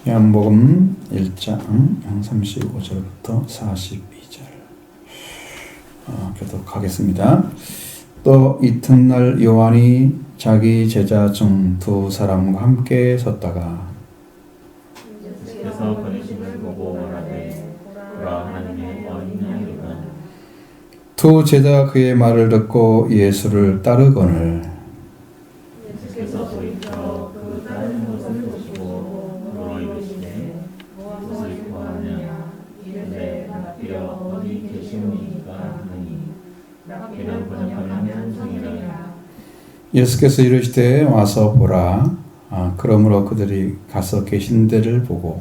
요한복음 1장 35절부터 42절 교독하겠습니다. 또 이튿날 요한이 자기 제자 중 두 사람과 함께 섰다가 예수께서 거니심을 보고 말하되 보라 하나님의 어린아이로다. 두 제자가 그의 말을 듣고 예수를 따르거늘 예수께서 돌이켜 그 다른 곳을 보시고 물어 이르시되 무엇을 구하느냐. 이르되 랍비여 어디 계시오니까 하니 랍비는 번역하면 성이라. 예수께서 이르시되 와서 보라. 그러므로 그들이 가서 계신 데를 보고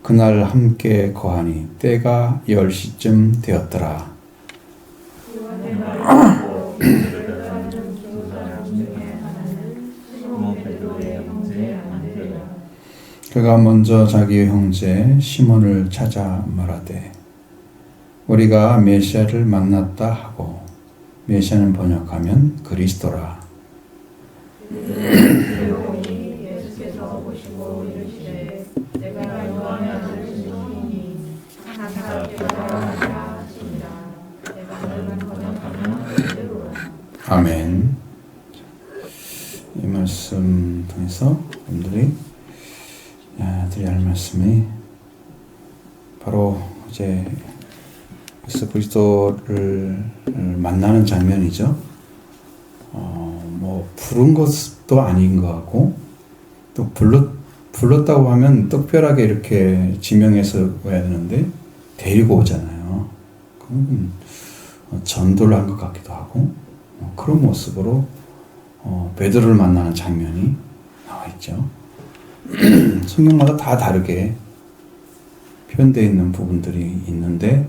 그날 함께 거하니 때가 10시쯤 되었더라. 그가 먼저 자기의 형제 시몬을 찾아 말하되 우리가 메시아를 만났다 하고, 메시아는 번역하면 그리스도라. 예수께서 보시고 이르시되 내가 요한의 아들 시몬이니 사사께서 하시니라. 내가 번역하면 그대로라. 아멘. 이 말씀 통해서 여러분들이 드려야 할 말씀이 바로 이제 예수 그리스도를 만나는 장면이죠. 뭐 부른 것도 아닌 것 같고, 또 불렀다고 하면 특별하게 이렇게 지명해서 와야 되는데 데리고 오잖아요. 그건 전도를 한 것 같기도 하고, 그런 모습으로 베드로를 만나는 장면이 나와 있죠. 성경마다 다 다르게 표현되어 있는 부분들이 있는데,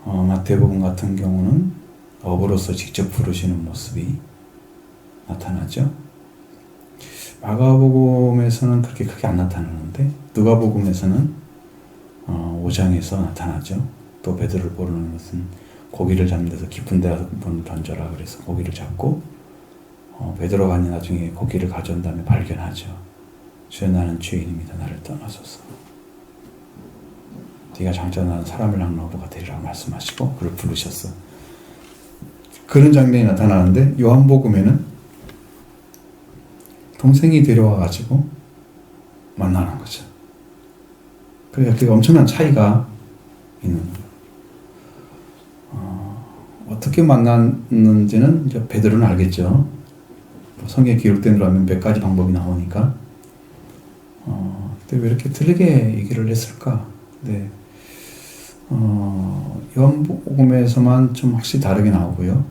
마태복음 같은 경우는 어부로서 직접 부르시는 모습이 나타나죠. 마가복음에서는 그렇게 크게 안 나타나는데 누가복음에서는 5장에서 나타나죠. 또 베드로를 부르는 것은 고기를 잡는 데서 깊은 데서 문을 던져라 그래서 고기를 잡고, 베드로가 나중에 고기를 가져온 다음에 발견하죠. 주여 나는 죄인입니다. 나를 떠나소서. 네가 장전하는 사람을 낳는 어부가 되리라고 말씀하시고 그를 부르셨어. 그런 장면이 나타나는데 요한복음에는 동생이 데려와가지고 만나는 거죠. 그러니까 그게 엄청난 차이가 있는 거예요. 어떻게 만났는지는 이제 베드로는 알겠죠. 성경에 기록된 대로 하면 몇 가지 방법이 나오니까. 근데 왜 이렇게 틀리게 얘기를 했을까? 네. 요한복음에서만 좀 확실히 다르게 나오고요.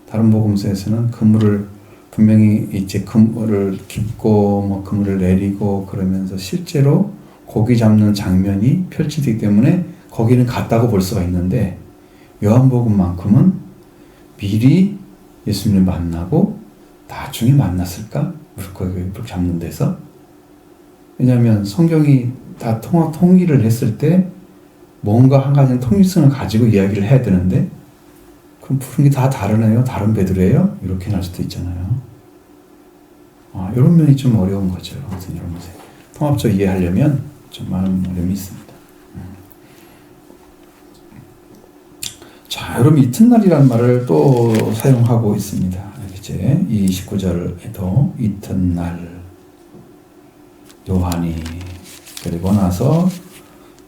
다른 복음서에서는 그물을 분명히 이제 그물을 깁고 뭐 그물을 내리고 그러면서 실제로 고기 잡는 장면이 펼치기 때문에 거기는 갔다고 볼 수가 있는데, 요한복음만큼은 미리 예수님을 만나고 나중에 만났을까? 물고기를 잡는 데서. 왜냐하면 성경이 다 통일을 했을 때 뭔가 한 가지는 통일성을 가지고 이야기를 해야 되는데, 그럼 부른 게 다 다르네요? 다른 베드로예요? 이렇게 날 수도 있잖아요. 이런 면이 좀 어려운 거죠. 아무튼 이런 것에 통합적으로 이해하려면 좀 많은 어려움이 있습니다. 자, 여러분 이튿날이라는 말을 또 사용하고 있습니다. 이제 29절에도 이튿날 요한이, 그리고 나서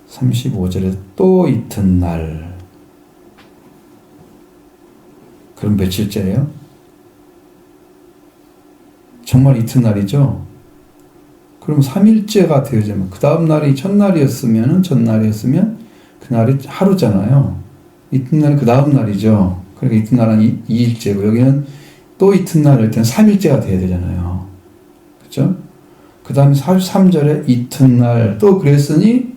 35절에 또 이튿날. 그럼 며칠째예요? 정말 이튿날이죠? 그럼 3일째가 되어지면 그 다음 날이 첫날이었으면 그날이 하루잖아요. 이튿날이 그 다음 날이죠. 그러니까 이튿날은 2일째고 여기는 또 이튿날일 때는 3일째가 돼야 되잖아요. 그렇죠? 그 다음에 43절에 이튿날 또 그랬으니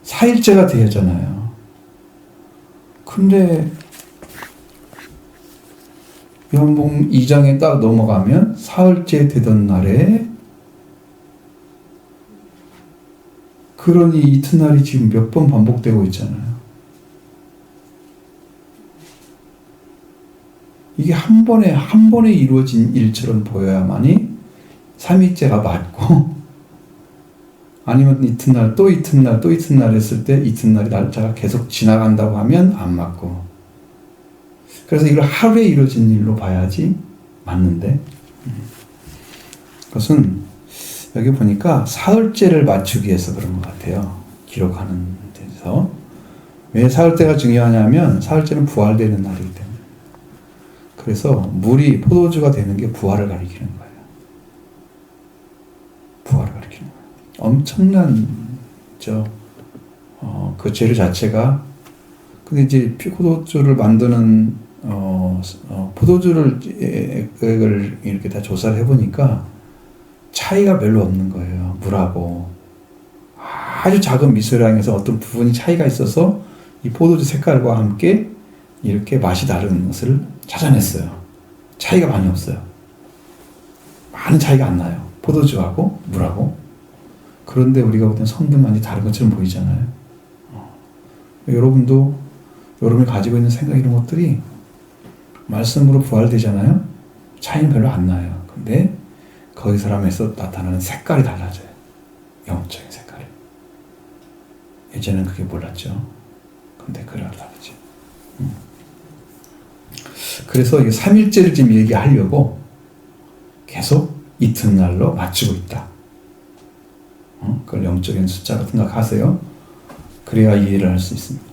4일째가 되잖아요. 근데 요한복음 2장에 딱 넘어가면 사흘째 되던 날에, 그러니 이튿날이 지금 몇 번 반복되고 있잖아요. 이게 한 번에 이루어진 일처럼 보여야만이 3일째가 맞고, 아니면 이튿날 또 이튿날 또 이튿날 했을 때 이튿날이 날짜가 계속 지나간다고 하면 안 맞고, 그래서 이걸 하루에 이루어진 일로 봐야지 맞는데, 그것은 여기 보니까 사흘째를 맞추기 위해서 그런 것 같아요. 기록하는 데서. 왜 사흘째가 중요하냐면 사흘째는 부활되는 날이기 때문에. 그래서 물이 포도주가 되는 게 부활을 가리키는 거예요. 부활을 가리키는 거예요. 엄청난 그 재료 자체가. 근데 이제 포도주를 만드는 포도주를 이렇게 다 조사를 해보니까 차이가 별로 없는 거예요. 물하고 아주 작은 미세량에서 어떤 부분이 차이가 있어서 이 포도주 색깔과 함께 이렇게 맛이 다른 것을 찾아냈어요. 차이가 많이 없어요. 많은 차이가 안 나요. 포도주하고 물하고. 그런데 우리가 볼 때는 성분이 많이 다른 것처럼 보이잖아요. 여러분이 가지고 있는 생각, 이런 것들이 말씀으로 부활되잖아요. 차이는 별로 안 나요. 근데 거기 사람에서 나타나는 색깔이 달라져요. 영적인 색깔이. 예전에는 그게 몰랐죠. 근데 그래야 다르지. 그래서 이 3일째를 지금 얘기하려고 계속 이튿날로 맞추고 있다. 그걸 영적인 숫자로 생각하세요. 그래야 이해를 할 수 있습니다.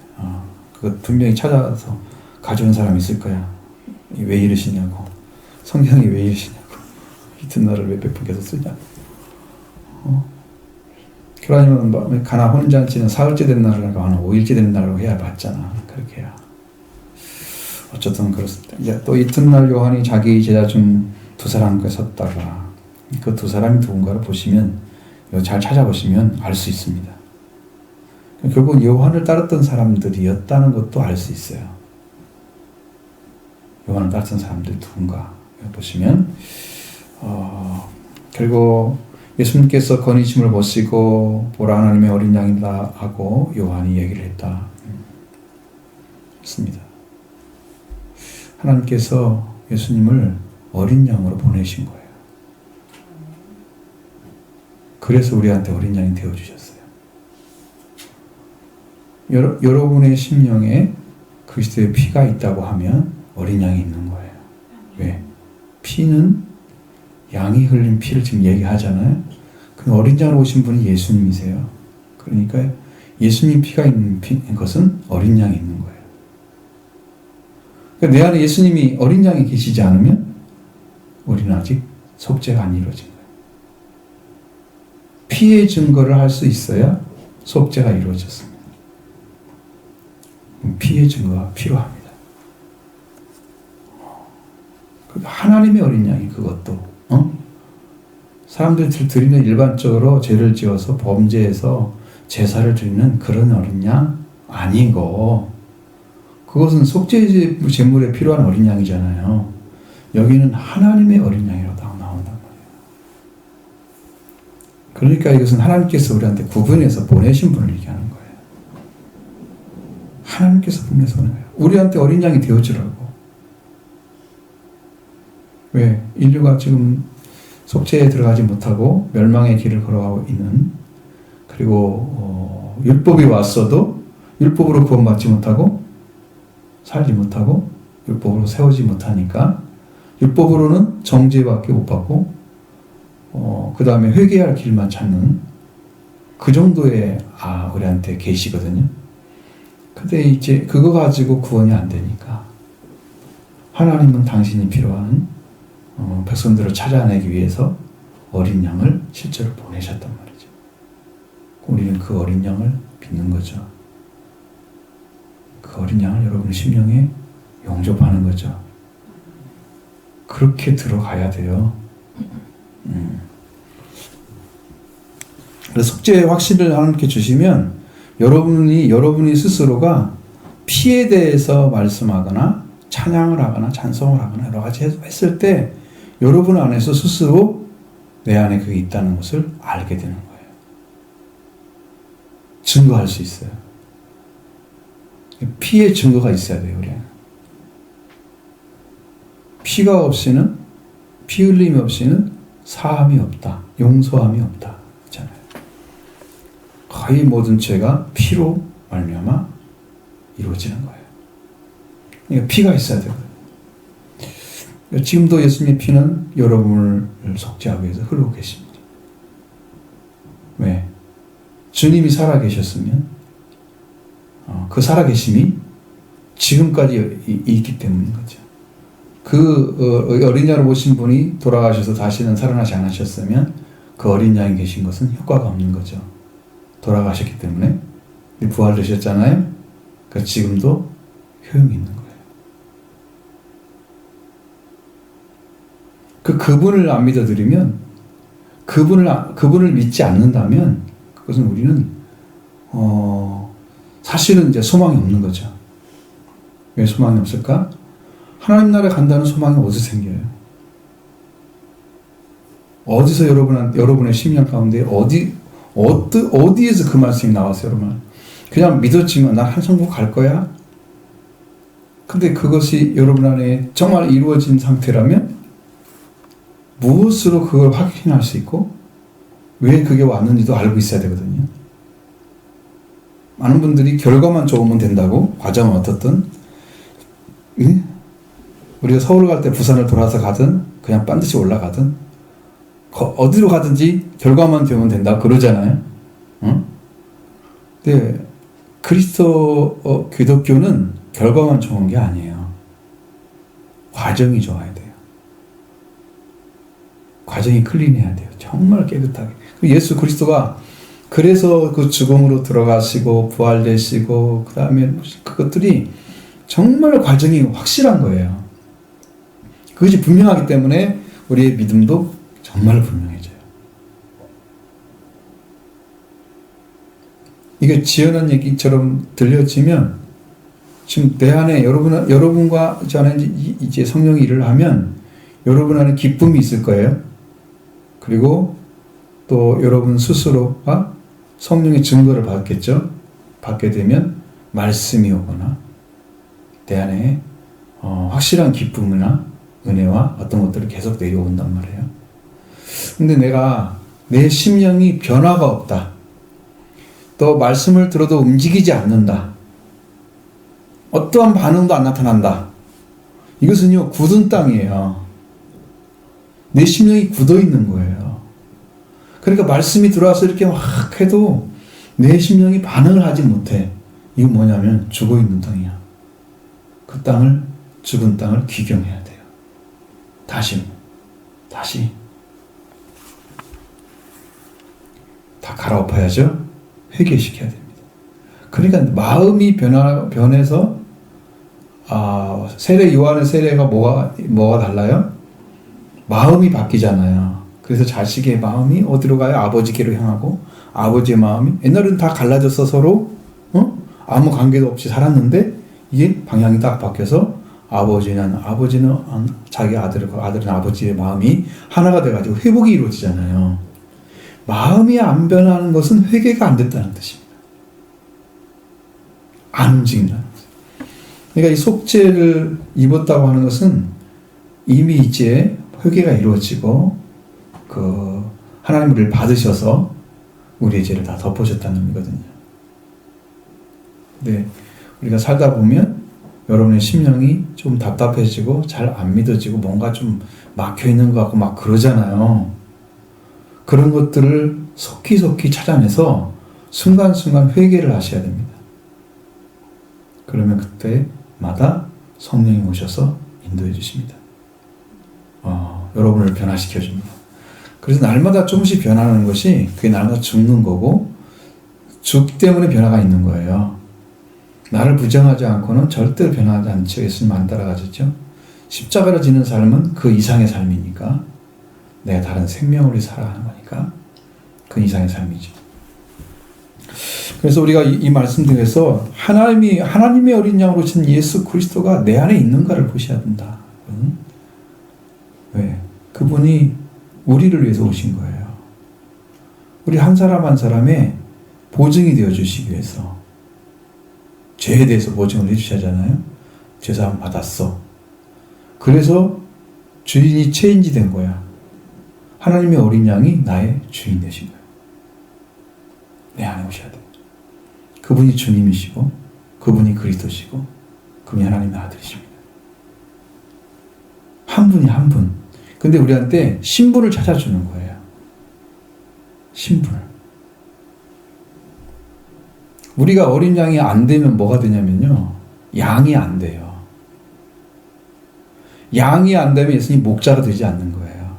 그거 분명히 찾아서 가져온 사람이 있을 거야. 왜 이러시냐고. 성경이 왜 이러시냐고. 이튿날을 왜 몇 번 계속 쓰냐고. 그러면 가나 혼잔치는 사흘째 된 날을 하나 5일째 된 날로 해야 맞잖아. 그렇게 해야. 어쨌든 그렇습니다. 이제 또 이튿날 요한이 자기 제자 중 두 사람과 섰다가, 그 두 사람이 누군가를 보시면, 잘 찾아보시면 알 수 있습니다. 결국 요한을 따랐던 사람들이었다는 것도 알 수 있어요. 요한을 따랐던 사람들이 누군가 보시면 결국 예수님께서 건의심을 보시고 보라 하나님의 어린 양이다 하고 요한이 얘기를 했다. 했습니다. 하나님께서 예수님을 어린 양으로 보내신 거예요. 그래서 우리한테 어린 양이 되어주셨어요. 여러분의 심령에 그리스도의 피가 있다고 하면 어린 양이 있는 거예요. 왜? 피는 양이 흘린 피를 지금 얘기하잖아요. 그 어린 양으로 오신 분이 예수님이세요. 그러니까 예수님 피가 있는 것은 어린 양이 있는 거예요. 그러니까 내 안에 예수님이 어린 양이 계시지 않으면 우리는 아직 속죄가 안 이루어진 거예요. 피의 증거를 할 수 있어야 속죄가 이루어졌습니다. 피의 증거가 필요합니다. 하나님의 어린 양이 그것도 사람들이 드리는 일반적으로 죄를 지어서 범죄해서 제사를 드리는 그런 어린 양 아니고, 그것은 속죄 제물에 필요한 어린 양이잖아요. 여기는 하나님의 어린 양이라고 나온단 말이에요. 그러니까 이것은 하나님께서 우리한테 구분해서 보내신 분을 얘기하는 거예요. 하나님께서 보내서 보낸 거예요. 우리한테 어린 양이 되어주라고. 왜? 인류가 지금 속죄에 들어가지 못하고 멸망의 길을 걸어가고 있는, 그리고 율법이 왔어도 율법으로 구원받지 못하고 살지 못하고 율법으로 세우지 못하니까 율법으로는 정죄밖에 못 받고 그 다음에 회개할 길만 찾는 그 정도의 우리한테 계시거든요. 근데 이제 그거 가지고 구원이 안 되니까 하나님은 당신이 필요한 백성들을 찾아내기 위해서 어린 양을 실제로 보내셨단 말이죠. 우리는 그 어린 양을 믿는 거죠. 그 어린 양을 여러분의 심령에 영접하는 거죠. 그렇게 들어가야 돼요. 그래서 속죄의 확신을 하나님께 주시면 여러분이 스스로가 피에 대해서 말씀하거나 찬양을 하거나 찬송을 하거나 여러 가지 했을 때 여러분 안에서 스스로 내 안에 그게 있다는 것을 알게 되는 거예요. 증거할 수 있어요. 피의 증거가 있어야 돼요, 우리는. 피가 없이는, 피 흘림이 없이는 사함이 없다, 용서함이 없다. 있잖아요. 거의 모든 죄가 피로 말미암아 이루어지는 거예요. 그러니까 피가 있어야 되거든요. 지금도 예수님의 피는 여러분을 속죄하기 위해서 흐르고 계십니다. 왜? 주님이 살아계셨으면 그 살아계심이 지금까지 있기 때문인 거죠. 그 어린 양을 보신 분이 돌아가셔서 다시는 살아나지 않으셨으면 그 어린 양이 계신 것은 효과가 없는 거죠. 돌아가셨기 때문에 부활되셨잖아요. 그러니까 지금도 효용이 있는 거예요. 그분을 안 믿어드리면, 그분을 믿지 않는다면, 그것은 우리는, 사실은 이제 소망이 없는 거죠. 왜 소망이 없을까? 하나님 나라에 간다는 소망이 어디서 생겨요? 어디서 여러분의 심령 가운데, 어디에서 그 말씀이 나왔어요, 여러분? 그냥 믿었지만, 난 한성부 갈 거야? 근데 그것이 여러분 안에 정말 이루어진 상태라면, 무엇으로 그걸 확인할 수 있고 왜 그게 왔는지도 알고 있어야 되거든요. 많은 분들이 결과만 좋으면 된다고, 과정은 어떻든, 우리가 서울 갈 때 부산을 돌아서 가든 그냥 반드시 올라가든 어디로 가든지 결과만 되면 된다 그러잖아요. 근데 기독교는 결과만 좋은 게 아니에요. 과정이 좋아야 돼요. 과정이 클린해야 돼요. 정말 깨끗하게. 예수 그리스도가 그래서 그 죽음으로 들어가시고 부활되시고 그 다음에 그것들이 정말 과정이 확실한 거예요. 그것이 분명하기 때문에 우리의 믿음도 정말 분명해져요. 이게 지어낸 얘기처럼 들려지면 지금 내 안에 여러분과 저 안에 이제 성령이 일을 하면 여러분 안에 기쁨이 있을 거예요. 그리고 또 여러분 스스로가 성령의 증거를 받겠죠. 받게 되면 말씀이 오거나 내 안에 확실한 기쁨이나 은혜와 어떤 것들이 계속 내려온단 말이에요. 근데 내 심령이 변화가 없다. 또 말씀을 들어도 움직이지 않는다. 어떠한 반응도 안 나타난다. 이것은요, 굳은 땅이에요. 내 심령이 굳어 있는 거예요. 그러니까 말씀이 들어와서 이렇게 막 해도 내 심령이 반응을 하지 못해. 이건 뭐냐면 죽어 있는 땅이야. 그 땅을, 죽은 땅을 기경해야 돼요. 다시 다 갈아엎어야죠. 회개시켜야 됩니다. 그러니까 마음이 변해서 요한의 세례가 뭐가 달라요? 마음이 바뀌잖아요. 그래서 자식의 마음이 어디로 가요? 아버지께로 향하고, 아버지의 마음이 옛날에는 다 갈라져서 서로 아무 관계도 없이 살았는데 이게 방향이 딱 바뀌어서 아버지는 자기 아들은 아버지의 마음이 하나가 돼가지고 회복이 이루어지잖아요. 마음이 안 변하는 것은 회개가 안 됐다는 뜻입니다. 안 움직인다는 뜻. 그러니까 이 속죄를 입었다고 하는 것은 이미 이제 회개가 이루어지고 하나님 우리를 받으셔서 우리의 죄를 다 덮으셨다는 의미거든요. 근데 우리가 살다 보면 여러분의 심령이 좀 답답해지고 잘 안 믿어지고 뭔가 좀 막혀있는 것 같고 막 그러잖아요. 그런 것들을 속히 찾아내서 순간순간 회개를 하셔야 됩니다. 그러면 그때마다 성령이 오셔서 인도해 주십니다. 여러분을 변화시켜 줍니다. 그래서 날마다 조금씩 변하는 것이 그게 날마다 죽는 거고 죽 때문에 변화가 있는 거예요. 나를 부정하지 않고는 절대로 변하지 않죠. 예수님 안 따라가셨죠. 십자가로 지는 삶은 그 이상의 삶이니까 내가 다른 생명으로 살아가는 거니까 그 이상의 삶이죠. 그래서 우리가 이 말씀 중에서 하나님의 어린 양으로 오신 예수 그리스도가 내 안에 있는가를 보셔야 된다. 왜? 그분이 우리를 위해서 오신 거예요. 우리 한 사람 한 사람의 보증이 되어 주시기 위해서 죄에 대해서 보증을 해주시잖아요. 죄사함 받았어. 그래서 주인이 체인지 된 거야. 하나님의 어린 양이 나의 주인 되신 거예요. 내 안에 오셔야 돼요. 그분이 주님이시고 그분이 그리스도시고 그분이 하나님의 아들이십니다. 한 분이 한 분. 근데 우리한테 신분을 찾아주는 거예요. 신분. 우리가 어린 양이 안 되면 뭐가 되냐면요. 양이 안 돼요. 양이 안 되면 예수님 목자가 되지 않는 거예요.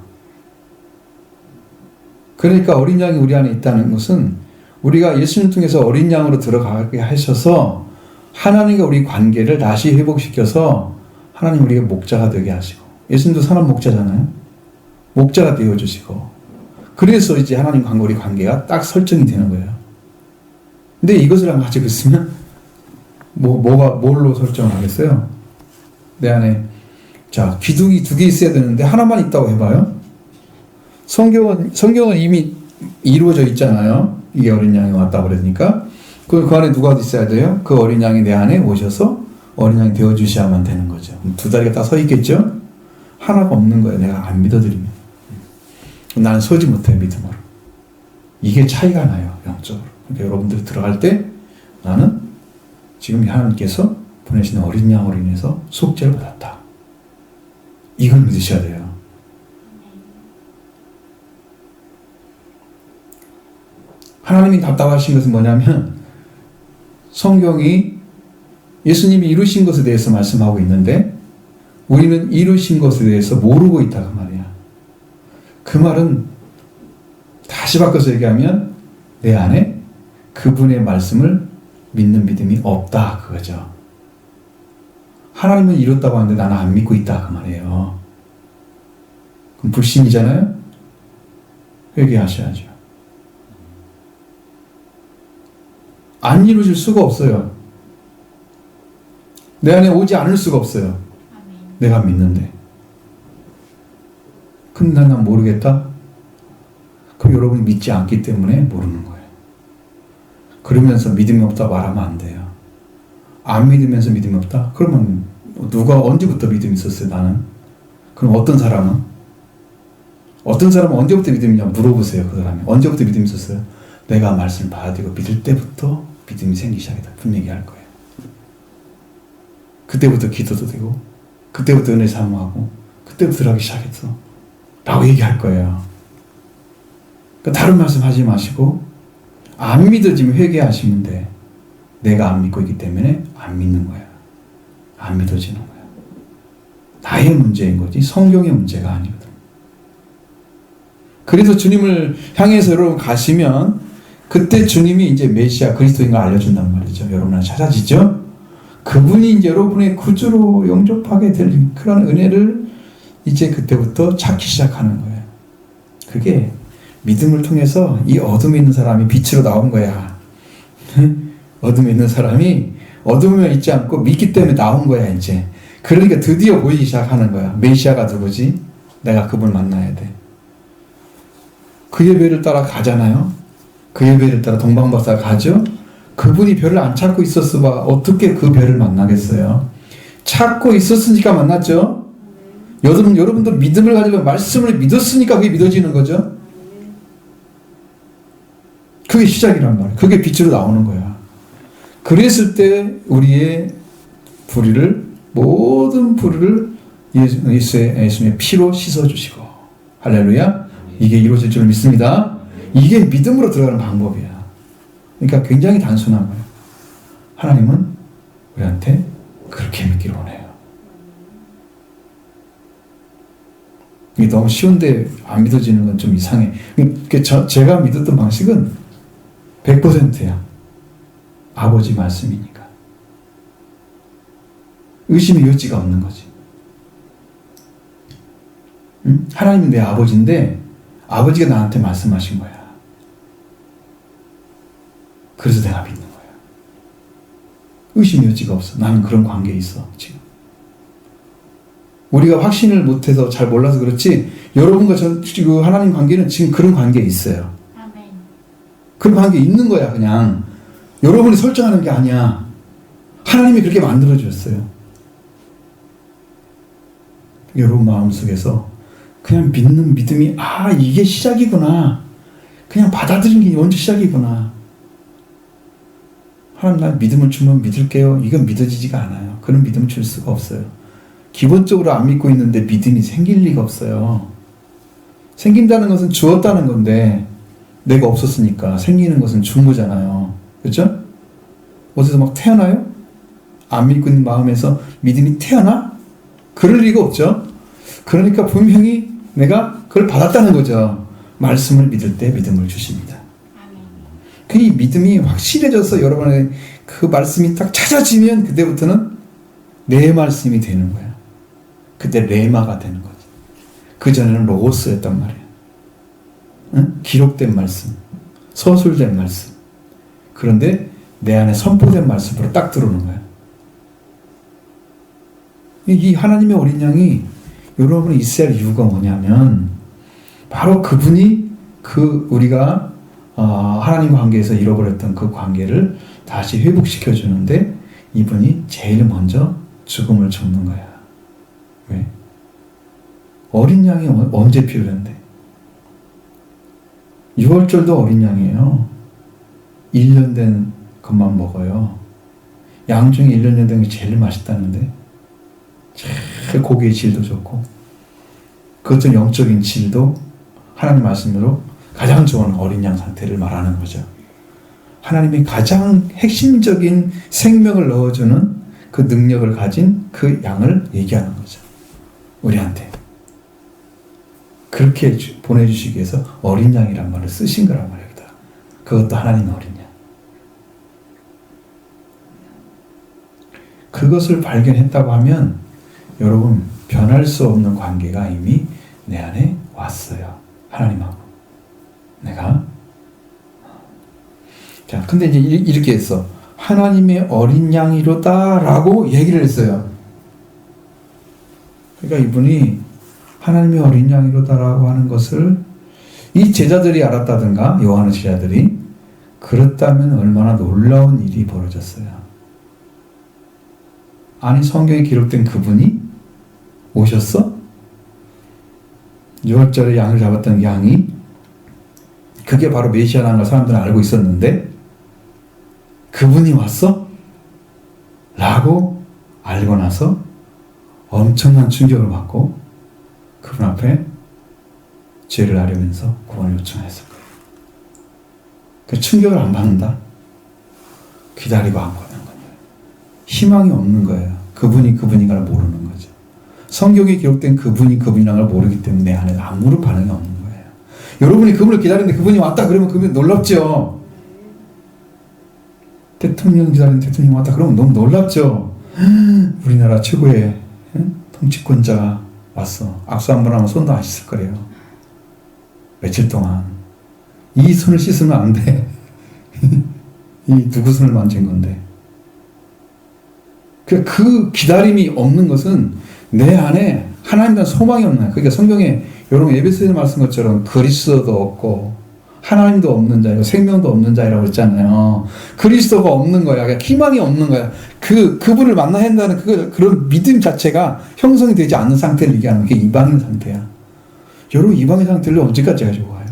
그러니까 어린 양이 우리 안에 있다는 것은 우리가 예수님 통해서 어린 양으로 들어가게 하셔서 하나님과 우리 관계를 다시 회복시켜서 하나님 우리가 목자가 되게 하시고 예수님도 선한 목자잖아요. 목자가 되어주시고 그래서 이제 하나님과 우리 관계가 딱 설정이 되는 거예요. 근데 이것을 안 가지고 있으면 뭘로 설정하겠어요? 내 안에 자 기둥이 2개 있어야 되는데 하나만 있다고 해봐요. 성경은 이미 이루어져 있잖아요. 이게 어린 양이 왔다 그러니까 그 안에 누가 있어야 돼요? 그 어린 양이 내 안에 오셔서 어린 양이 되어주셔야만 되는 거죠. 2다리가 딱 서 있겠죠? 하나가 없는 거예요. 내가 안 믿어드리면. 나는 서지 못해요. 믿음으로. 이게 차이가 나요. 영적으로. 그러니까 여러분들이 들어갈 때 나는 지금 하나님께서 보내신 어린 양으로 인해서 속죄를 받았다. 이걸 믿으셔야 돼요. 하나님이 답답하신 것은 뭐냐면 성경이 예수님이 이루신 것에 대해서 말씀하고 있는데 우리는 이루신 것에 대해서 모르고 있다 그 말이야. 그 말은 다시 바꿔서 얘기하면 내 안에 그분의 말씀을 믿는 믿음이 없다 그거죠. 하나님은 이뤘다고 하는데 나는 안 믿고 있다 그 말이에요. 그럼 불신이잖아요. 회개하셔야죠. 안 이루어질 수가 없어요. 내 안에 오지 않을 수가 없어요. 내가 믿는데. 근데 난 모르겠다? 그럼 여러분이 믿지 않기 때문에 모르는 거예요. 그러면서 믿음이 없다 말하면 안 돼요. 안 믿으면서 믿음이 없다? 그러면 누가 언제부터 믿음이 있었어요, 나는? 그럼 어떤 사람은 언제부터 믿음이 있냐 물어보세요, 그 사람이. 언제부터 믿음이 있었어요? 내가 말씀을 받아들이고 믿을 때부터 믿음이 생기기 시작했다. 분명히 할 거예요. 그때부터 기도도 되고 그때부터 은혜 사모하고 그때부터 들어가기 시작했어 라고 얘기할 거예요. 그러니까 다른 말씀 하지 마시고 안 믿어지면 회개하시면 돼. 내가 안 믿고 있기 때문에 안 믿는 거야. 안 믿어지는 거야. 나의 문제인 거지 성경의 문제가 아니거든. 그래서 주님을 향해서 여러분 가시면 그때 주님이 이제 메시아 그리스도인 걸 알려준단 말이죠. 여러분한테 찾아지죠. 그분이 이제 여러분의 구주로 영접하게 될 그런 은혜를 이제 그때부터 찾기 시작하는 거예요. 그게 믿음을 통해서 이 어둠에 있는 사람이 빛으로 나온 거야. 어둠에 있는 사람이 어둠에 있지 않고 믿기 때문에 나온 거야 이제. 그러니까 드디어 보이기 시작하는 거야. 메시아가 누구지? 내가 그분을 만나야 돼. 그 예배를 따라 가잖아요. 그 예배를 따라 동방박사 가죠. 그분이 별을 안 찾고 있었어 봐. 어떻게 그 별을 만나겠어요? 찾고 있었으니까 만났죠. 여러분들 믿음을 가지고 말씀을 믿었으니까 그게 믿어지는 거죠. 그게 시작이란 말이에요. 그게 빛으로 나오는 거야. 그랬을 때 우리의 모든 불의를 예수님의 피로 씻어주시고 할렐루야. 이게 이루어질 줄 믿습니다. 이게 믿음으로 들어가는 방법이야. 그러니까 굉장히 단순한 거예요. 하나님은 우리한테 그렇게 믿기를 원해요. 이게 너무 쉬운데 안 믿어지는 건 좀 이상해. 제가 믿었던 방식은 100%야. 아버지 말씀이니까. 의심의 여지가 없는 거지. 응? 하나님은 내 아버지인데 아버지가 나한테 말씀하신 거야. 그래서 내가 믿는 거야. 의심의 여지가 없어. 나는 그런 관계에 있어 지금. 우리가 확신을 못해서 잘 몰라서 그렇지 여러분과 지금 하나님 관계는 지금 그런 관계에 있어요. 아멘. 그런 관계에 있는 거야. 그냥 여러분이 설정하는 게 아니야. 하나님이 그렇게 만들어주셨어요. 여러분 마음속에서 그냥 믿는 믿음이 이게 시작이구나. 그냥 받아들이는 게 먼저 시작이구나. 하나님 날 믿음을 주면 믿을게요. 이건 믿어지지가 않아요. 그런 믿음을 줄 수가 없어요. 기본적으로 안 믿고 있는데 믿음이 생길 리가 없어요. 생긴다는 것은 주었다는 건데 내가 없었으니까 생기는 것은 준 거잖아요. 그렇죠? 어디서 막 태어나요? 안 믿고 있는 마음에서 믿음이 태어나? 그럴 리가 없죠. 그러니까 분명히 내가 그걸 받았다는 거죠. 말씀을 믿을 때 믿음을 주십니다. 그 믿음이 확실해져서 여러분의 그 말씀이 딱 찾아지면 그때부터는 내 말씀이 되는 거야. 그때 레마가 되는 거지. 그전에는 로고스였단 말이야. 응? 기록된 말씀, 서술된 말씀. 그런데 내 안에 선포된 말씀으로 딱 들어오는 거야. 이 하나님의 어린 양이 여러분이 있어야 할 이유가 뭐냐면 바로 그분이 우리가 하나님과 관계에서 잃어버렸던 그 관계를 다시 회복시켜 주는데 이분이 제일 먼저 죽음을 줬는 거야. 왜? 어린 양이 언제 필요한데? 6월절도 어린 양이에요. 1년 된 것만 먹어요. 양 중에 1년 된 게 제일 맛있다는데 제일 고기의 질도 좋고 그것도 영적인 질도 하나님 말씀으로 가장 좋은 어린 양 상태를 말하는 거죠. 하나님이 가장 핵심적인 생명을 넣어주는 그 능력을 가진 그 양을 얘기하는 거죠. 우리한테. 그렇게 보내주시기 위해서 어린 양이란 말을 쓰신 거란 말입니다. 그것도 하나님의 어린 양. 그것을 발견했다고 하면 여러분 변할 수 없는 관계가 이미 내 안에 왔어요. 하나님하고. 내가. 자, 근데 이제 이렇게 했어. 하나님의 어린 양이로다 라고 얘기를 했어요. 그러니까 이분이 하나님의 어린 양이로다 라고 하는 것을 이 제자들이 알았다든가 요한의 제자들이 그렇다면 얼마나 놀라운 일이 벌어졌어요. 아니 성경에 기록된 그분이 오셨어? 6월절에 양을 잡았던 양이 그게 바로 메시아라는 걸 사람들은 알고 있었는데 그분이 왔어? 라고 알고 나서 엄청난 충격을 받고 그분 앞에 죄를 아뢰면서 구원을 요청했을 거예요. 그 충격을 안 받는다? 기다리고 안 거는 거예요. 희망이 없는 거예요. 그분이 그분인가를 모르는 거죠. 성경에 기록된 그분이 그분이라는 걸 모르기 때문에 내 안에 아무런 반응이 없는 거예요. 여러분이 그분을 기다리는데 그분이 왔다 그러면 그분이 놀랍죠. 대통령 기다리는 대통령이 왔다 그러면 너무 놀랍죠. 우리나라 최고의 통치권자가 왔어. 악수 한 번 하면 손도 안 씻을 거래요. 며칠 동안. 이 손을 씻으면 안 돼. 이 누구 손을 만진 건데. 그 기다림이 없는 것은 내 안에 하나님에 대한 소망이 없는 거야. 그러니까 성경에 여러분 에베소서에 말씀 것처럼 그리스도도 없고 하나님도 없는 자이고 생명도 없는 자이라고 했잖아요. 그리스도가 없는 거야. 그러니까 희망이 없는 거야. 그분을 만나야 한다는 그런 믿음 자체가 형성이 되지 않는 상태를 얘기하는 게 이방인 상태야. 여러분 이방인 상태를 언제까지 가지고 가요?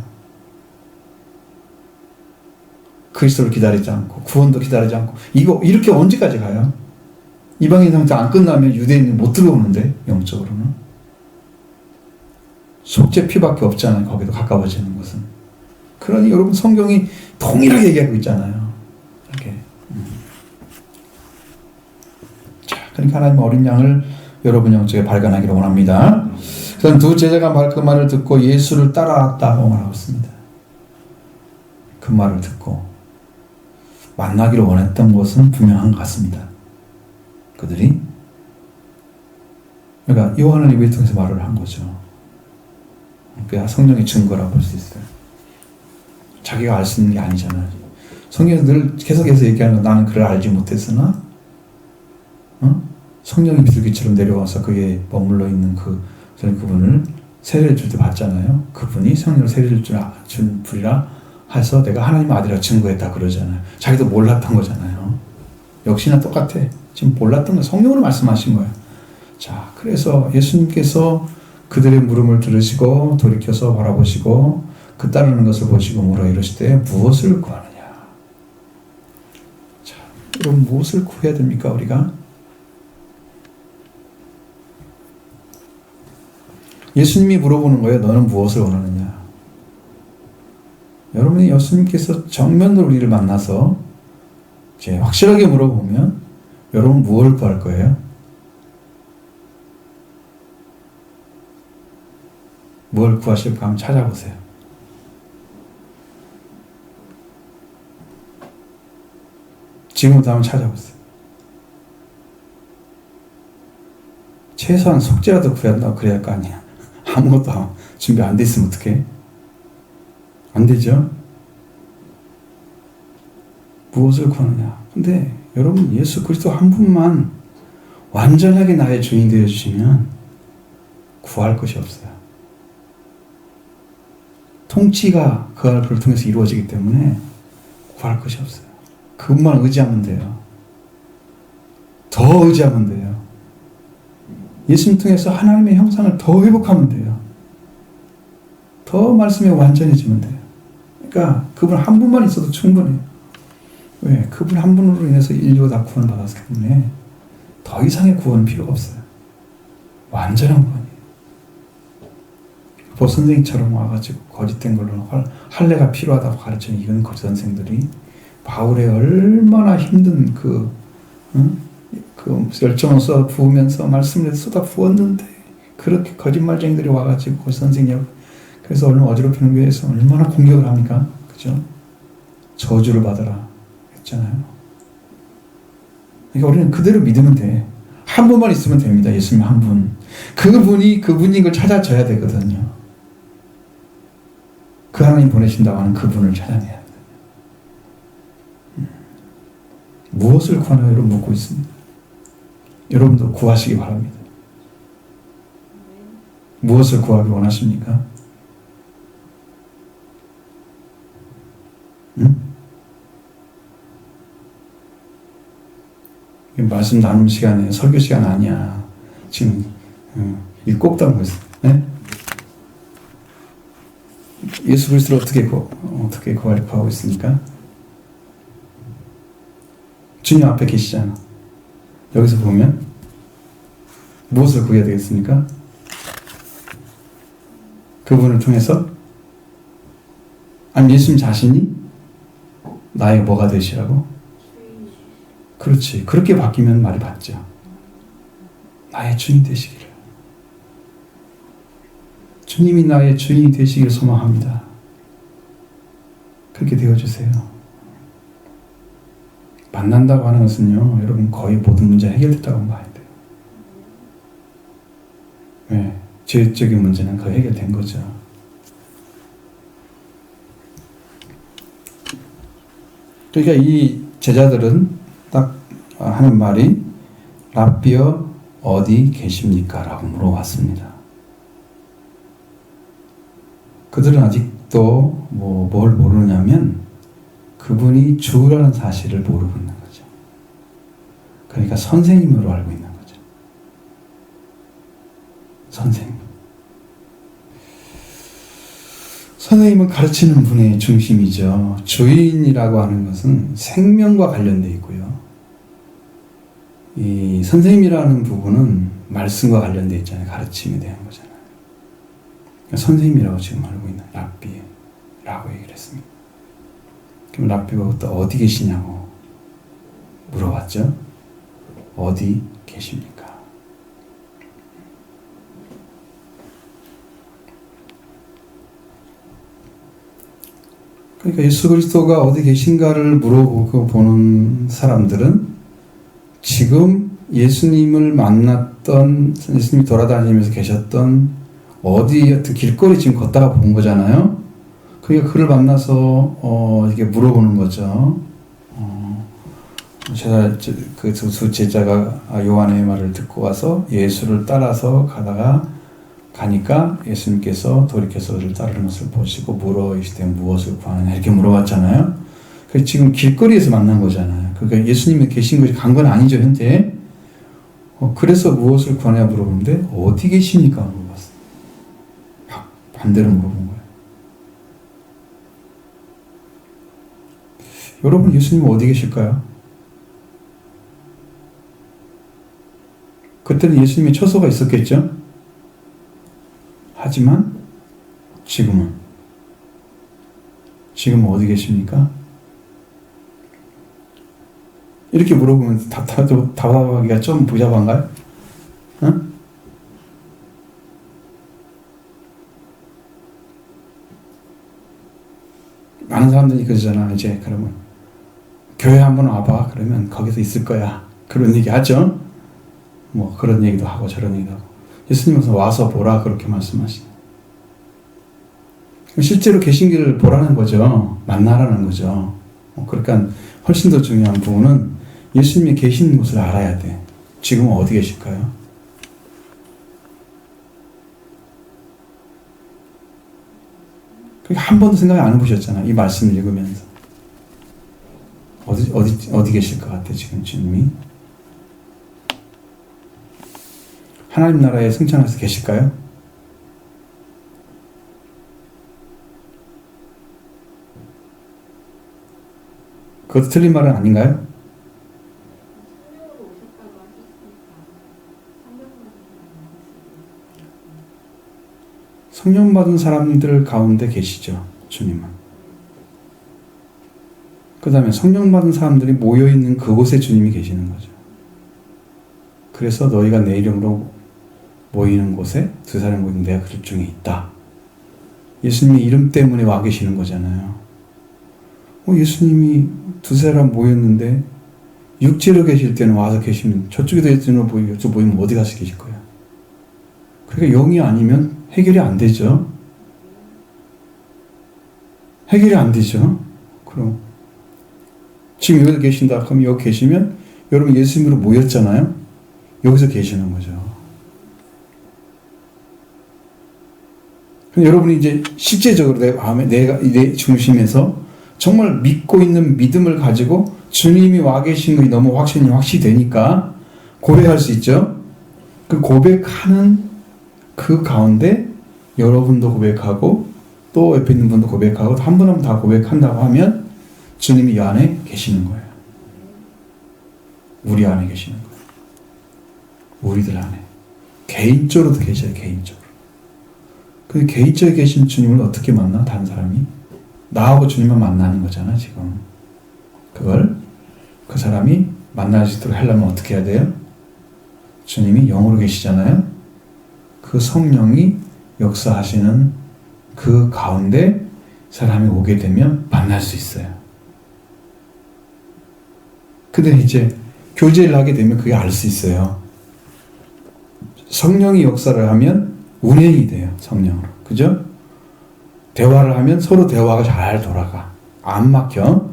그리스도를 기다리지 않고 구원도 기다리지 않고 이렇게 언제까지 가요? 이방인 상태 안 끝나면 유대인은 못 들어오는데 영적으로는 속죄 피밖에 없잖아요. 거기도 가까워지는 것은. 그러니 여러분 성경이 동일하게 얘기하고 있잖아요. 이렇게. 자, 그러니까 하나님의 어린 양을 여러분 영적에 발견하기를 원합니다. 그래서 두 제자가 그 말을 듣고 예수를 따라왔다고 말하고 있습니다. 그 말을 듣고 만나기를 원했던 것은 분명한 것 같습니다. 그들이 그러니까 요한을 입을 통해서 말을 한 거죠. 그러니까 성령의 증거라고 볼 수 있어요. 자기가 알 수 있는 게 아니잖아요. 성경에서 늘 계속해서 얘기하는 건 나는 그를 알지 못했으나 성령이 비둘기처럼 내려와서 그에 머물러 있는 그분을 세례를 줄 때 봤잖아요. 그분이 성령을 세례를 준 불이라 해서 내가 하나님의 아들이라고 증거했다 그러잖아요. 자기도 몰랐던 거잖아요. 역시나 똑같아. 지금 몰랐던 거 성령으로 말씀하신 거예요. 자, 그래서 예수님께서 그들의 물음을 들으시고 돌이켜서 바라보시고 그 따르는 것을 보시고 물어 이르시되 무엇을 구하느냐. 자, 여러분 무엇을 구해야 됩니까 우리가? 예수님이 물어보는 거예요. 너는 무엇을 원하느냐? 여러분이 예수님께서 정면으로 우리를 만나서 이제 확실하게 물어보면 여러분 무엇을 구할 거예요? 뭘 구하실까 한번 찾아보세요. 지금부터 한번 찾아보세요. 최소한 속죄라도 구해야 한다고 그래야 할 거 아니야. 아무것도 준비 안 돼 있으면 어떡해? 안 되죠? 무엇을 구하느냐? 근데 여러분 예수 그리스도 한 분만 완전하게 나의 주인이 되어주시면 구할 것이 없어요. 통치가 그를 통해서 이루어지기 때문에 구할 것이 없어요. 그분만 의지하면 돼요. 더 의지하면 돼요. 예수님 통해서 하나님의 형상을 더 회복하면 돼요. 더 말씀에 완전해지면 돼요. 그러니까 그분 한 분만 있어도 충분해요. 왜? 그분 한 분으로 인해서 인류가 다 구원을 받았기 때문에 더 이상의 구원은 필요가 없어요. 완전한 구원이에요. 보 선생님처럼 와가지고 거짓된 걸로 할례가 필요하다고 가르치는 이런 거짓 선생들이 바울의 얼마나 힘든 그 열정을 쏟아 부으면서 말씀을 쏟아 부었는데 그렇게 거짓말쟁이들이 와가지고 거짓 선생님 그래서 오늘 어지럽히는 교회에서 얼마나 공격을 합니까? 그죠? 저주를 받아라 했잖아요. 그러니까 우리는 그대로 믿으면 돼. 한 분만 있으면 됩니다. 예수님 한 분. 그분이 그분인 걸 찾아줘야 되거든요. 그 하나님 보내신다고 하는 그분을 찾아내야 돼요. 무엇을 구하나 여러분 묻고 있습니다. 여러분도 구하시기 바랍니다. 무엇을 구하기 원하십니까? 말씀 나눔 시간에 설교 시간 아니야. 지금 일 꼭 담고 있어. 네? 예수 그리스도를 어떻게 구하고 있습니까? 주님 앞에 계시잖아. 여기서 보면 무엇을 구해야 되겠습니까? 그분을 통해서 아니 예수님 자신이 나의 뭐가 되시라고? 그렇지. 그렇게 바뀌면 말이 맞죠. 나의 주인 되시기를. 주님이 나의 주인이 되시기를 소망합니다. 그렇게 되어주세요. 만난다고 하는 것은요, 여러분 거의 모든 문제 해결됐다고 봐야 돼요. 왜? 죄적인 문제는 거의 해결된 거죠. 그러니까 이 제자들은 딱 하는 말이 랍비여 어디 계십니까? 라고 물어봤습니다. 그들은 아직도 뭘 모르냐면 그분이 주라는 사실을 모르고 있는 거죠. 그러니까 선생님으로 알고 있는 거죠. 선생님. 선생님은 가르치는 분의 중심이죠. 주인이라고 하는 것은 생명과 관련되어 있고요. 이 선생님이라는 부분은 말씀과 관련되어 있잖아요. 가르침에 대한 거잖아요. 선생님이라고 지금 알고 있는 랍비라고 얘기를 했습니다. 그럼 랍비가 또 어디 계시냐고 물어봤죠. 어디 계십니까? 그러니까 예수 그리스도가 어디 계신가를 물어보고 보는 사람들은 지금 예수님을 만났던, 예수님이 돌아다니면서 계셨던 어디 여튼 길거리 지금 걷다가 본 거잖아요. 그러니까 그를 만나서 이렇게 물어보는 거죠. 그 두 제자가 요한의 말을 듣고 와서 예수를 따라서 가니까 예수님께서 돌이켜서 그를 따르는 것을 보시고 물어 이시되 무엇을 구하느냐 이렇게 물어봤잖아요. 그래서 지금 길거리에서 만난 거잖아요. 그러니까 예수님이 계신 곳이 간 건 아니죠 현재. 그래서 무엇을 구하냐 물어보는데 어디 계십니까 물어봤어요. 반대로 물어본 거예요. 여러분 예수님 어디 계실까요? 그때는 예수님의 처소가 있었겠죠. 하지만 지금은 어디 계십니까? 이렇게 물어보면 답답하기가 좀 복잡한가요? 응? 많은 사람들이 그러잖아. 이제 그러면 교회 한번 와봐. 그러면 거기서 있을 거야. 그런 얘기 하죠. 뭐 그런 얘기도 하고 저런 얘기도 하고. 예수님은 와서 보라 그렇게 말씀하시네. 실제로 계신 길을 보라는 거죠. 만나라는 거죠. 그러니까 훨씬 더 중요한 부분은 예수님이 계신 곳을 알아야 돼. 지금은 어디 계실까요? 한 번도 생각 안 해보셨잖아. 이 말씀을 읽으면서. 어디 계실 것 같아, 지금 주님이? 하나님 나라에 승천해서 계실까요? 그것도 틀린 말은 아닌가요? 성령 받은 사람들 가운데 계시죠, 주님은. 그 다음에 성령 받은 사람들이 모여있는 그곳에 주님이 계시는 거죠. 그래서 너희가 내 이름으로 모이는 곳에 두 사람이 모이는 내가 그 중에 있다. 예수님의 이름 때문에 와 계시는 거잖아요. 예수님이 두 사람 모였는데 육체로 계실 때는 와서 계시면 저쪽에도 예수님으로 모이고 저 모이면 어디 가서 계실 거예요? 그러니까 영이 아니면 해결이 안 되죠. 해결이 안 되죠. 그럼 지금 여기서 계신다 그럼 여기 계시면 여러분 예수님으로 모였잖아요. 여기서 계시는 거죠. 그럼 여러분이 이제 실제적으로 내 마음에 내 중심에서 정말 믿고 있는 믿음을 가지고 주님이 와 계신 것이 너무 확실히 되니까 고백할 수 있죠. 그 고백하는 그 가운데 여러분도 고백하고 또 옆에 있는 분도 고백하고 한 분 한 분 다 고백한다고 하면 주님이 이 안에 계시는 거예요. 우리 안에 계시는 거예요. 우리들 안에. 개인적으로도 계셔요. 개인적으로. 그 개인적으로 계신 주님을 어떻게 만나? 다른 사람이? 나하고 주님만 만나는 거잖아 지금. 그걸 그 사람이 만날 수 있도록 하려면 어떻게 해야 돼요? 주님이 영으로 계시잖아요. 그 성령이 역사하시는 그 가운데 사람이 오게 되면 만날 수 있어요. 근데 이제 교제를 하게 되면 그게 알 수 있어요. 성령이 역사를 하면 운행이 돼요. 성령으로. 그죠? 대화를 하면 서로 대화가 잘 돌아가. 안 막혀.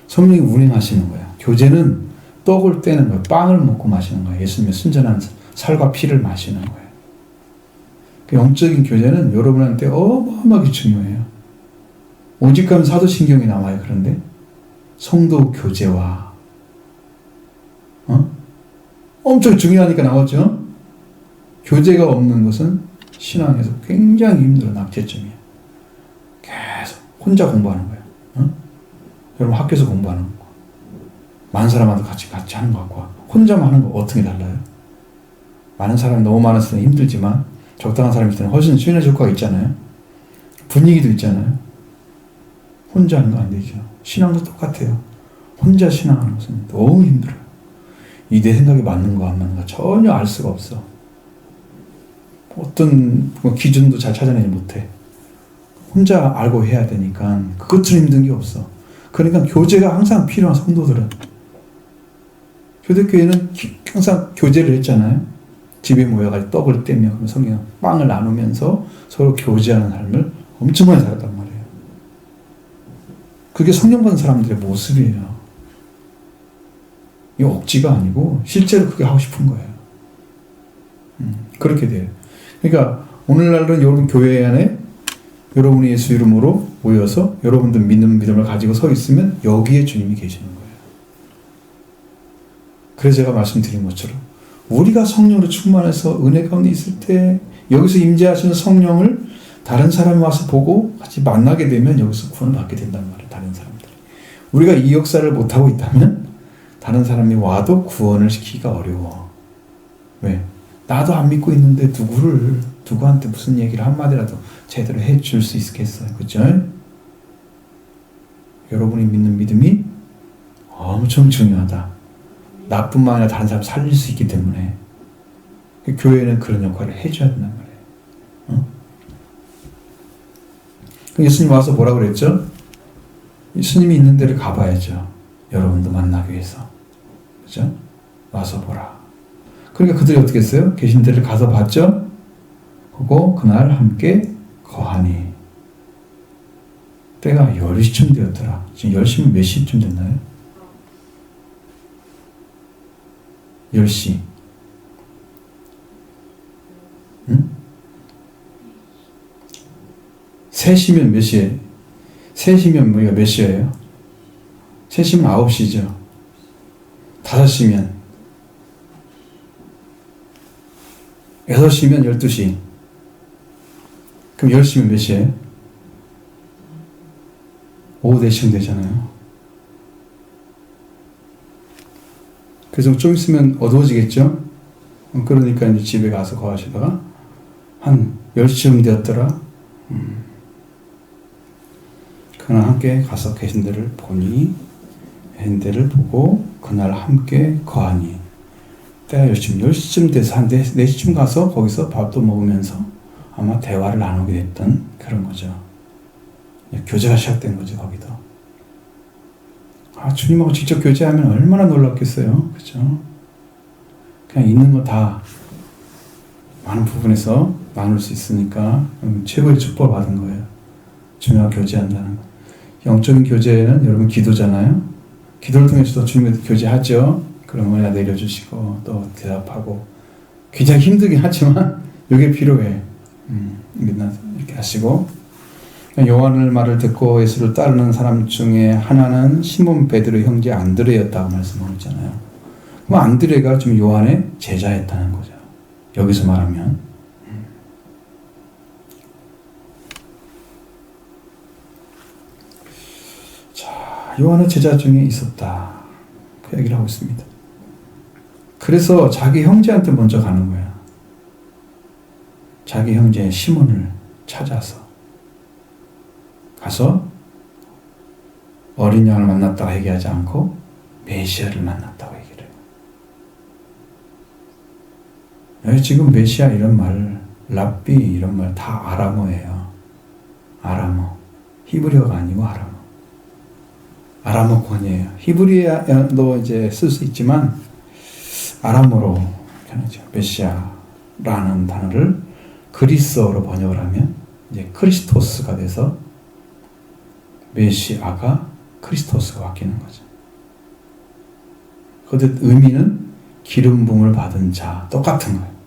성령이 운행하시는 거야. 교제는 떡을 떼는 거예요. 빵을 먹고 마시는 거예요. 예수님의 순전한 살과 피를 마시는 거예요. 그 영적인 교제는 여러분한테 어마어마하게 중요해요. 오직하면 사도신경이 나와요. 그런데 성도 교제와 엄청 중요하니까 나왔죠. 교제가 없는 것은 신앙에서 굉장히 힘들어. 낙제점이에요. 계속 혼자 공부하는 거예요. 여러분 학교에서 공부하는 거 많은 사람하고 같이 하는 것과 혼자만 하는 거 어떻게 달라요? 많은 사람이 너무 많아서 힘들지만 적당한 사람이 있을 때는 훨씬 수련의 효과가 있잖아요. 분위기도 있잖아요. 혼자 하는 거 안 되죠. 신앙도 똑같아요. 혼자 신앙하는 것은 너무 힘들어요. 이 내 생각이 맞는 거 안 맞는 거 전혀 알 수가 없어. 어떤 기준도 잘 찾아내지 못해. 혼자 알고 해야 되니까 그것처럼 힘든 게 없어. 그러니까 교제가 항상 필요한 성도들은. 교대교회는 항상 교제를 했잖아요. 집에 모여가지고 떡을 떼며 성경 빵을 나누면서 서로 교제하는 삶을 엄청 많이 살았단 말이에요. 그게 성령 받은 사람들의 모습이에요. 이 억지가 아니고 실제로 그게 하고 싶은 거예요. 그렇게 돼요. 그러니까 오늘날은 여러분 교회 안에 여러분이 예수 이름으로 모여서 여러분들 믿는 믿음을 가지고 서 있으면 여기에 주님이 계시는 거예요. 그래서 제가 말씀드린 것처럼 우리가 성령으로 충만해서 은혜 가운데 있을 때 여기서 임재하시는 성령을 다른 사람이 와서 보고 같이 만나게 되면 여기서 구원을 받게 된단 말이에요. 다른 사람들이. 우리가 이 역사를 못하고 있다면 다른 사람이 와도 구원을 시키기가 어려워. 왜? 나도 안 믿고 있는데 누구한테 무슨 얘기를 한마디라도 제대로 해줄 수 있겠어요. 그죠? 여러분이 믿는 믿음이 엄청 중요하다. 나뿐만 아니라 다른 사람 살릴 수 있기 때문에 교회는 그런 역할을 해줘야 된단 말이에요. 예수님 와서 뭐라고 그랬죠? 예수님이 있는 데를 가봐야죠. 여러분도 만나기 위해서. 그죠? 와서 보라. 그러니까 그들이 어떻게 했어요? 계신 데를 가서 봤죠? 그리고 그날 함께 거하니. 때가 10시쯤 되었더라. 지금 10시면 몇 시쯤 됐나요? 10시. 응? 3시면 몇 시에? 3시면 우리가 몇 시예요? 3시면 9시죠. 5시면 6시면 12시. 그럼 10시면 몇 시예요? 오후 4시쯤 되잖아요. 그래서 좀 있으면 어두워지겠죠? 그러니까 이제 집에 가서 거하시다가 한 10시쯤 되었더라. 그날 함께 가서 계신 데를 보니, 계신 데를 보고 그날 함께 거하니. 때가 10시쯤 돼서 한 4시쯤 가서 거기서 밥도 먹으면서 아마 대화를 나누게 됐던 그런 거죠. 교제가 시작된 거죠, 거기도. 주님하고 직접 교제하면 얼마나 놀랍겠어요. 그죠? 그냥 있는 거 다 많은 부분에서 나눌 수 있으니까 최고의 축복을 받은 거예요. 주님하고 교제한다는 거. 영적인 교제는 여러분 기도잖아요. 기도를 통해서도 주님과 교제하죠. 그런 은혜가 내려주시고 또 대답하고 굉장히 힘들긴 하지만 이게 필요해. 이렇게 하시고 요한의 말을 듣고 예수를 따르는 사람 중에 하나는 시몬 베드로 형제 안드레였다고 말씀하고 있잖아요. 그럼 안드레가 좀 요한의 제자였다는 거죠. 여기서 말하면 자, 요한의 제자 중에 있었다. 그 얘기를 하고 있습니다. 그래서 자기 형제한테 먼저 가는 거야. 자기 형제 시몬을 찾아서 가서 어린 양을 만났다고 얘기하지 않고 메시아를 만났다고 얘기를 해요. 여기 지금 메시아 이런 말, 랍비 이런 말 다 아람어예요. 아람어. 히브리어가 아니고 아람어. 아람어권이에요. 히브리어도 이제 쓸 수 있지만 아람어로 표현하죠. 메시아라는 단어를 그리스어로 번역을 하면 이제 크리스토스가 돼서 메시아가 크리스토스가 바뀌는 거죠. 그 의미는 기름 부음을 받은 자, 똑같은 거예요.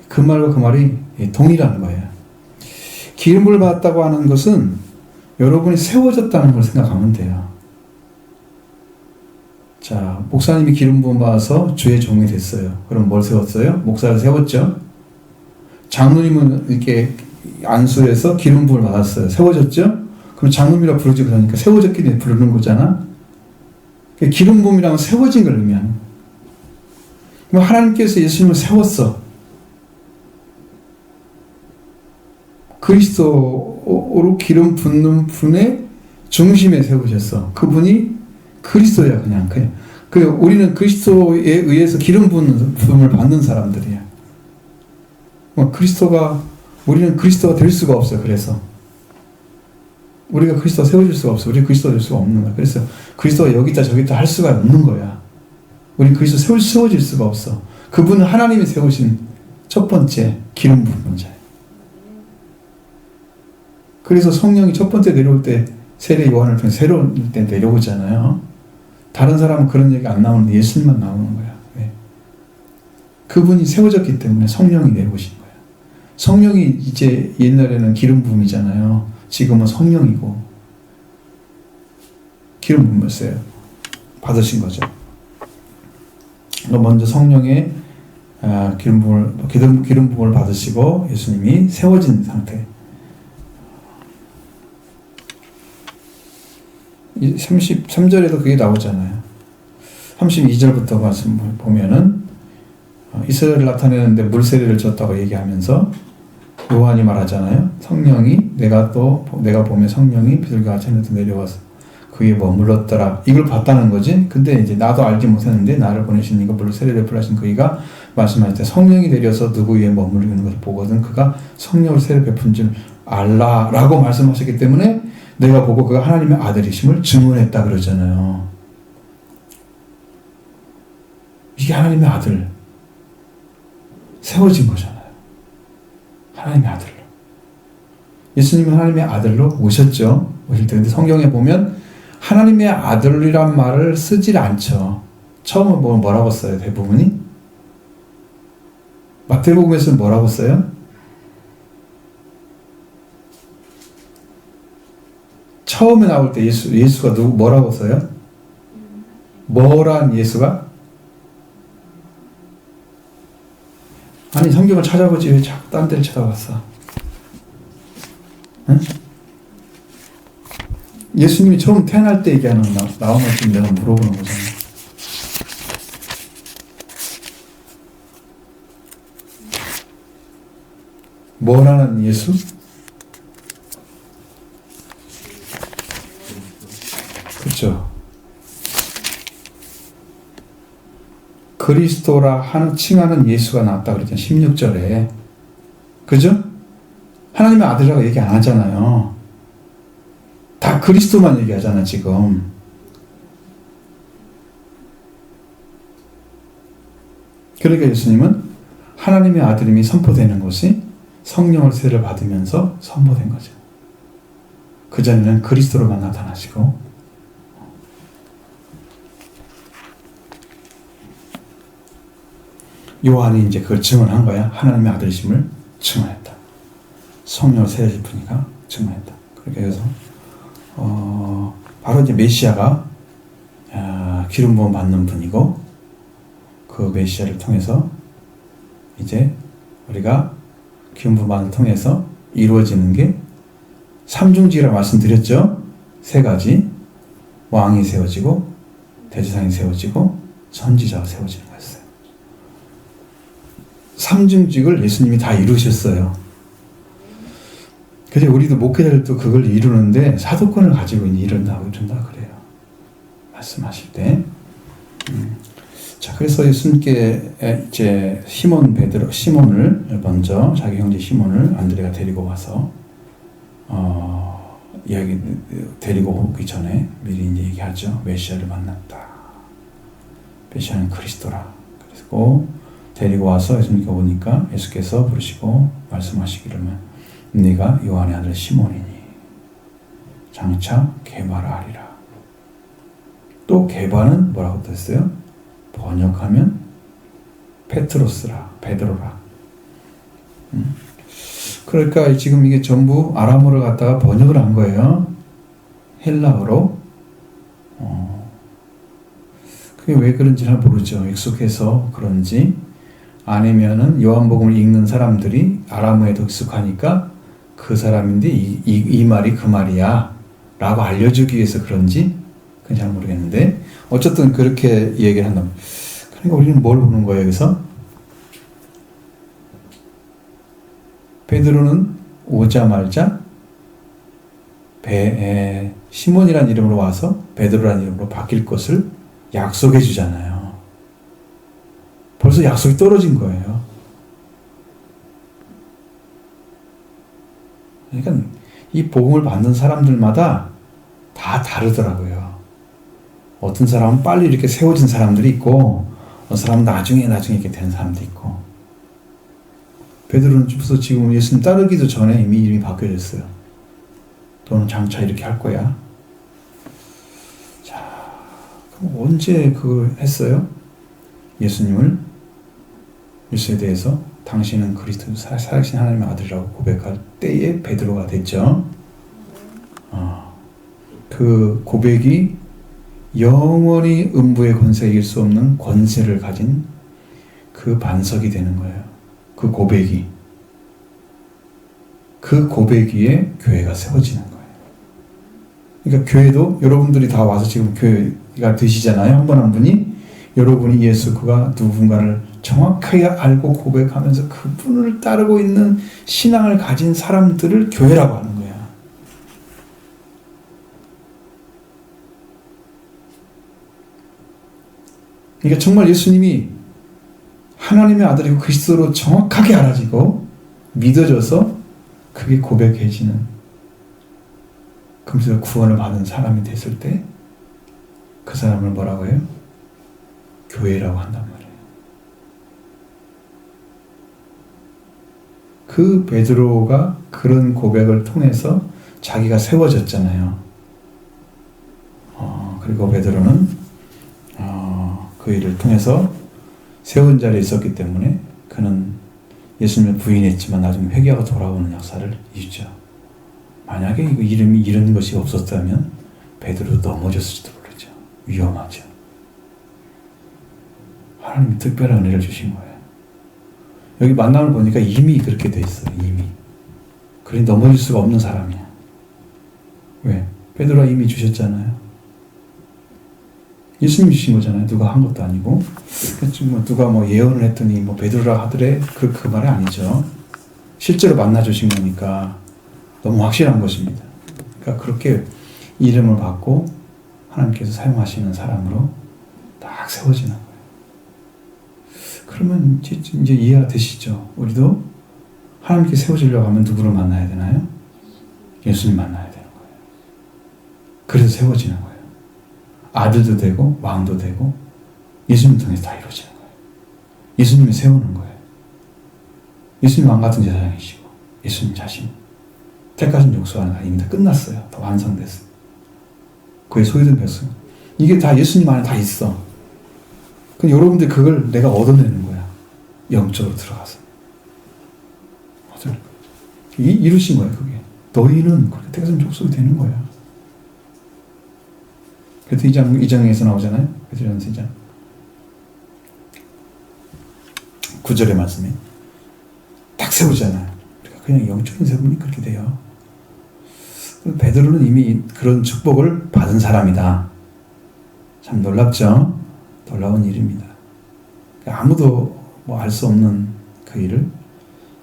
그 말과 그 말이 동일한 거예요. 기름 부음을 받았다고 하는 것은 여러분이 세워졌다는 걸 생각하면 돼요. 자, 목사님이 기름 부음 받아서 주의 종이 됐어요. 그럼 뭘 세웠어요? 목사를 세웠죠. 장로님은 이렇게 안수해서 기름 부음을 받았어요. 세워졌죠? 그럼 장로님이라 부르지 그러니까 세워졌기 때문에 부르는 거잖아. 기름 부음이란 건 세워진 걸 의미하는 거예요. 그럼 하나님께서 예수님을 세웠어. 그리스도로 기름 붓는 분의 중심에 세우셨어. 그분이 그리스도야, 그냥. 우리는 그리스도에 의해서 기름 부음을 받는 사람들이야. 우리는 그리스도가 될 수가 없어요. 그래서 우리가 그리스도가 세워질 수가 없어. 우리 그리스도가 될 수가 없는 거야. 그래서 그리스도가 여기다 저기다 할 수가 없는 거야. 우리 그리스도 세워질 수가 없어. 그분은 하나님이 세우신 첫 번째 기름 부은 자예요. 그래서 성령이 첫 번째 내려올 때 세례 요한을 통해 새로운 때 내려오잖아요. 다른 사람은 그런 얘기 안 나오는데 예수님만 나오는 거야. 왜? 그분이 세워졌기 때문에 성령이 내려오신 거야. 성령이 이제 옛날에는 기름 부음이잖아요. 지금은 성령이고 기름 부음을 써요. 받으신 거죠. 먼저 성령의 기름 부음을 받으시고 예수님이 세워진 상태. 33절에도 그게 나오잖아요. 32절부터 말씀 보면은 이스라엘을 나타내는데 물세례를 줬다고 얘기하면서 요한이 말하잖아요. 성령이 내가 보면 성령이 비둘기 같이 하늘에서 내려와서 그 위에 머물렀더라. 이걸 봤다는 거지. 근데 이제 나도 알지 못했는데 나를 보내신 이가 물로 세례를 베풀하신 그이가 말씀하실 때 성령이 내려서 누구 위에 머무르는 것을 보거든 그가 성령을 세례 베푼 줄 알라라고 말씀하셨기 때문에 내가 보고 그가 하나님의 아들이심을 증언했다 그러잖아요. 이게 하나님의 아들 세워진 거잖아요. 하나님의 아들로. 예수님은 하나님의 아들로 오셨죠. 오실 때 근데 성경에 보면 하나님의 아들이란 말을 쓰질 않죠. 처음은 뭐라고 써요? 대부분이? 마태복음에서는 뭐라고 써요? 처음에 나올 때 예수가 뭐라고 써요? 뭐란 예수가? 아니 성경을 찾아보지 왜 자꾸 딴 데를 쳐다봤어? 응? 예수님이 처음 태어날 때 얘기하는 나오면 지금 내가 물어보는 거잖아. 뭐라는 예수? 그렇죠. 그리스도라 칭하는 예수가 나왔다 그랬잖아요. 16절에. 그죠? 하나님의 아들이라고 얘기 안 하잖아요. 다 그리스도만 얘기하잖아 지금. 그러니까 예수님은 하나님의 아들임이 선포되는 것이 성령을 세례를 받으면서 선포된 거죠. 그전에는 그리스도로만 나타나시고 요한이 이제 그걸 증언한 거야. 하나님의 아들이심을 증언했다. 성령을 세례를 부니까 증언했다. 그렇게 해서 바로 이제 메시아가 기름 부음 받는 분이고 그 메시아를 통해서 이제 우리가 기름 부음을 통해서 이루어지는 게 삼중직이라고 말씀드렸죠. 세 가지. 왕이 세워지고 대제사장이 세워지고 선지자가 세워지는 거였어요. 삼중직을 예수님이 다 이루셨어요. 그래서 우리도 목회자들도 그걸 이루는데 사도권을 가지고 이룬다 그래요. 말씀하실 때. 자, 그래서 예수님께 이제 시몬을 먼저 자기 형제 시몬을 안드레가 데리고 와서 데리고 오기 전에 미리 이제 얘기하죠. 메시아를 만났다. 메시아는 그리스도라. 그리고 데리고 와서 예수님께 오니까 예수께서 부르시고 말씀하시기를 네가 요한의 아들 시몬이니 장차 게바라 하리라. 또 게바는 뭐라고 됐어요? 번역하면 페트로스라, 베드로라. 그러니까 지금 이게 전부 아람어를 갖다가 번역을 한 거예요. 헬라어로. 그게 왜 그런지 잘 모르죠. 익숙해서 그런지 아니면은 요한복음을 읽는 사람들이 아람어에도 익숙하니까 그 사람인데 이 말이 그 말이야 라고 알려주기 위해서 그런지 그건 잘 모르겠는데 어쨌든 그렇게 얘기를 한다면 그러니까 우리는 뭘 보는 거예요 여기서? 베드로는 오자마자 시몬이라는 이름으로 와서 베드로라는 이름으로 바뀔 것을 약속해 주잖아요. 벌써 약속이 떨어진 거예요. 그러니까 이 복음을 받는 사람들마다 다 다르더라고요. 어떤 사람은 빨리 이렇게 세워진 사람들이 있고 어떤 사람은 나중에 이렇게 된 사람도 있고 베드로는 벌써 지금 예수님 따르기도 전에 이미 이름이 바뀌어졌어요. 너는 장차 이렇게 할 거야. 자, 그럼 언제 그걸 했어요? 예수에 대해서 당신은 그리스도 살아계신 하나님의 아들이라고 고백할 때에 베드로가 됐죠. 그 고백이 영원히 음부의 권세에 이길 수 없는 권세를 가진 그 반석이 되는 거예요. 그 고백 위에 교회가 세워지는 거예요. 그러니까 교회도 여러분들이 다 와서 지금 교회가 되시잖아요. 한 분 한 분이 여러분이 예수 그가 누군가를 정확하게 알고 고백하면서 그분을 따르고 있는 신앙을 가진 사람들을 교회라고 하는 거야. 그러니까 정말 예수님이 하나님의 아들이고 그리스도로 정확하게 알아지고 믿어져서 그게 고백해지는, 그러면서 구원을 받은 사람이 됐을 때 그 사람을 뭐라고 해요? 교회라고 한단 말이에요. 그 베드로가 그런 고백을 통해서 자기가 세워졌잖아요. 그리고 베드로는 그 일을 통해서 세운 자리에 있었기 때문에 그는 예수님을 부인했지만 나중에 회개하고 돌아오는 역사를 있죠. 만약에 이거 이름이 이런 것이 없었다면 베드로도 넘어졌을지도 모르죠. 위험하죠. 하나님이 특별한 은혜를 주신 거예요. 여기 만남을 보니까 이미 그렇게 돼 있어요. 이미. 그러니 넘어질 수가 없는 사람이야. 왜? 베드로가 이미 주셨잖아요. 예수님이 주신 거잖아요. 누가 한 것도 아니고. 누가 예언을 했더니 베드로라 하더래. 그 말이 아니죠. 실제로 만나 주신 거니까 너무 확실한 것입니다. 그러니까 그렇게 이름을 받고 하나님께서 사용하시는 사람으로 딱 세워지는 거예요. 그러면 이제 이해가 되시죠? 우리도 하나님께 세워지려고 하면 누구를 만나야 되나요? 예수님 만나야 되는 거예요. 그래서 세워지는 거예요. 아들도 되고 왕도 되고 예수님 통해서 다 이루어지는 거예요. 예수님이 세우는 거예요. 예수님 왕 같은 제사장이시고 예수님 자신 때까지는 용서하는 거 이미 다 끝났어요. 다 완성됐어요. 그의 소유된 백성. 이게 다 예수님 안에 다 있어. 그럼 여러분들 그걸 내가 얻어내는 거야. 영적으로 들어가서. 이루신 거예요, 그게. 너희는 그렇게 택하신 족속이 되는 거야. 그래서 2장에서 나오잖아요. 베드로전서 2장. 9절의 말씀에. 딱 세우잖아요. 그러니까 그냥 영적인 세움이 그렇게 돼요. 베드로는 이미 그런 축복을 받은 사람이다. 참 놀랍죠? 놀라운 일입니다. 아무도 알 수 없는 그 일을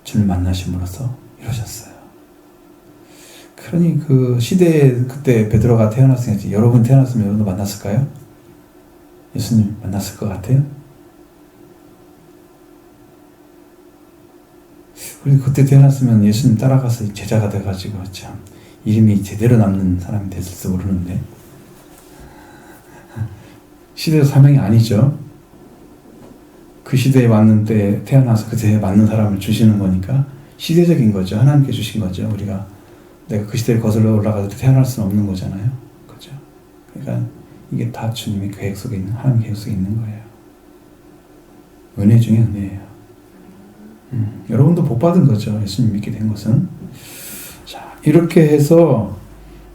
주를 만나심으로써 이루셨어요. 그러니 그 시대에 그때 베드로가 태어났으니까 여러분 태어났으면 여러분도 만났을까요? 예수님 만났을 것 같아요? 우리 그때 태어났으면 예수님 따라가서 제자가 돼가지고 참 이름이 제대로 남는 사람이 됐을지 모르는데 시대의 사명이 아니죠. 그 시대에 맞는 때 태어나서 그 시대에 맞는 사람을 주시는 거니까 시대적인 거죠. 하나님께 주신 거죠. 우리가 내가 그 시대를 거슬러 올라가도 태어날 수는 없는 거잖아요. 그죠? 그러니까 이게 다 주님의 계획 속에 있는, 하나님 계획 속에 있는 거예요. 은혜 중에 은혜예요. 여러분도 복 받은 거죠. 예수님 믿게 된 것은. 자, 이렇게 해서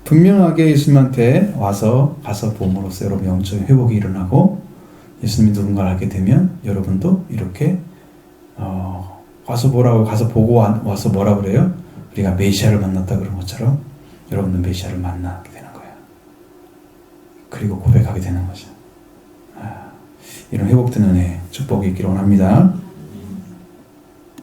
분명하게 예수님한테 가서 봄으로써 여러분 영적인 회복이 일어나고 예수님이 누군가를 알게 되면 여러분도 이렇게 가서 보고 와서 뭐라 그래요? 우리가 메시아를 만났다 그런 것처럼 여러분도 메시아를 만나게 되는 거예요. 그리고 고백하게 되는 거죠. 이런 회복된 은혜 축복이 있기를 원합니다.